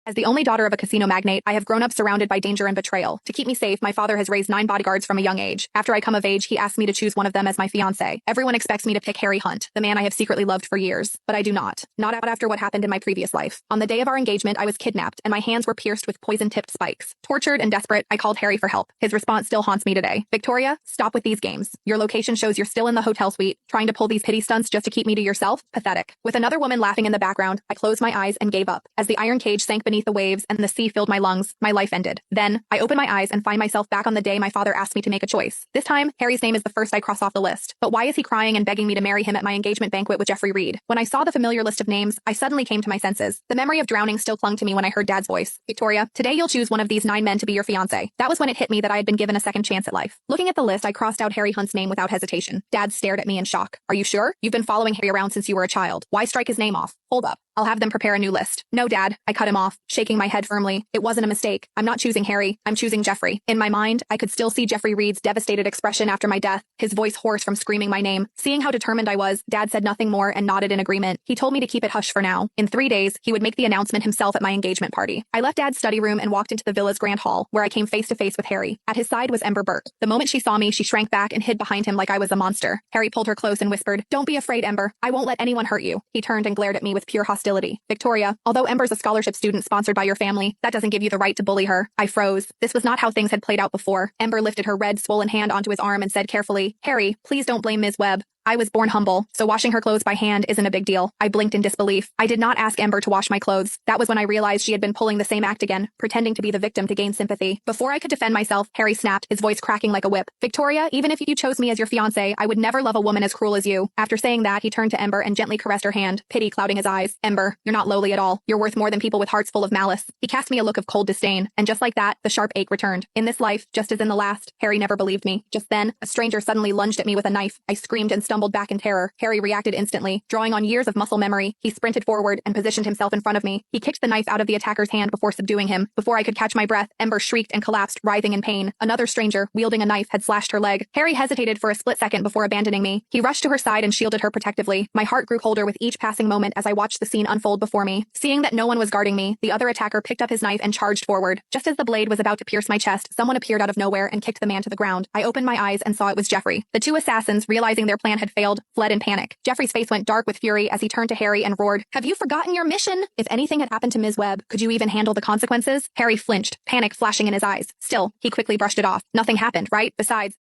As the only daughter of a casino magnate, I have grown up surrounded by danger and betrayal. To keep me safe, my father has raised 9 bodyguards from a young age. After I come of age, he asked me to choose one of them as my fiancé. Everyone expects me to pick Harry Hunt, the man I have secretly loved for years. But I do not. Not after what happened in my previous life. On the day of our engagement, I was kidnapped, and my hands were pierced with poison-tipped spikes. Tortured and desperate, I called Harry for help. His response still haunts me today. Victoria, stop with these games. Your location shows you're still in the hotel suite, trying to pull these pity stunts just to keep me to yourself? Pathetic. With another woman laughing in the background, I closed my eyes and gave up. As the iron cage sank beneath the waves and the sea filled my lungs, my life ended. Then, I open my eyes and find myself back on the day my father asked me to make a choice. This time, Harry's name is the first I cross off the list. But why is he crying and begging me to marry him at my engagement banquet with Jeffrey Reed? When I saw the familiar list of names, I suddenly came to my senses. The memory of drowning still clung to me when I heard Dad's voice. Victoria, today you'll choose one of these 9 men to be your fiancé. That was when it hit me that I had been given a second chance at life. Looking at the list, I crossed out Harry Hunt's name without hesitation. Dad stared at me in shock. Are you sure? You've been following Harry around since you were a child. Why strike his name off? Hold up. I'll have them prepare a new list. No, Dad. I cut him off, shaking my head firmly. It wasn't a mistake. I'm not choosing Harry. I'm choosing Jeffrey. In my mind, I could still see Jeffrey Reed's devastated expression after my death, his voice hoarse from screaming my name. Seeing how determined I was, Dad said nothing more and nodded in agreement. He told me to keep it hush for now. In 3 days, he would make the announcement himself at my engagement party. I left Dad's study room and walked into the villa's grand hall, where I came face to face with Harry. At his side was Ember Burke. The moment she saw me, she shrank back and hid behind him like I was a monster. Harry pulled her close and whispered, "Don't be afraid, Ember. I won't let anyone hurt you." He turned and glared at me with pure hostility. Victoria, although Ember's a scholarship student sponsored by your family, that doesn't give you the right to bully her. I froze. This was not how things had played out before. Ember lifted her red, swollen hand onto his arm and said carefully, "Harry, please don't blame Ms. Webb. I was born humble, so washing her clothes by hand isn't a big deal." I blinked in disbelief. I did not ask Ember to wash my clothes. That was when I realized she had been pulling the same act again, pretending to be the victim to gain sympathy. Before I could defend myself, Harry snapped, his voice cracking like a whip. "Victoria, even if you chose me as your fiancé, I would never love a woman as cruel as you." After saying that, he turned to Ember and gently caressed her hand, pity clouding his eyes. "Ember, you're not lowly at all. You're worth more than people with hearts full of malice." He cast me a look of cold disdain, and just like that, the sharp ache returned. In this life, just as in the last, Harry never believed me. Just then, a stranger suddenly lunged at me with a knife. I screamed and stumbled back in terror. Harry reacted instantly. Drawing on years of muscle memory, he sprinted forward and positioned himself in front of me. He kicked the knife out of the attacker's hand before subduing him. Before I could catch my breath, Ember shrieked and collapsed, writhing in pain. Another stranger, wielding a knife, had slashed her leg. Harry hesitated for a split second before abandoning me. He rushed to her side and shielded her protectively. My heart grew colder with each passing moment as I watched the scene unfold before me. Seeing that no one was guarding me, the other attacker picked up his knife and charged forward. Just as the blade was about to pierce my chest, someone appeared out of nowhere and kicked the man to the ground. I opened my eyes and saw it was Jeffrey. The 2 assassins, realizing their plan had failed, fled in panic. Jeffrey's face went dark with fury as he turned to Harry and roared, "Have you forgotten your mission? If anything had happened to Ms. Webb, could you even handle the consequences?" Harry flinched, panic flashing in his eyes. Still, he quickly brushed it off. Nothing happened, right? Besides,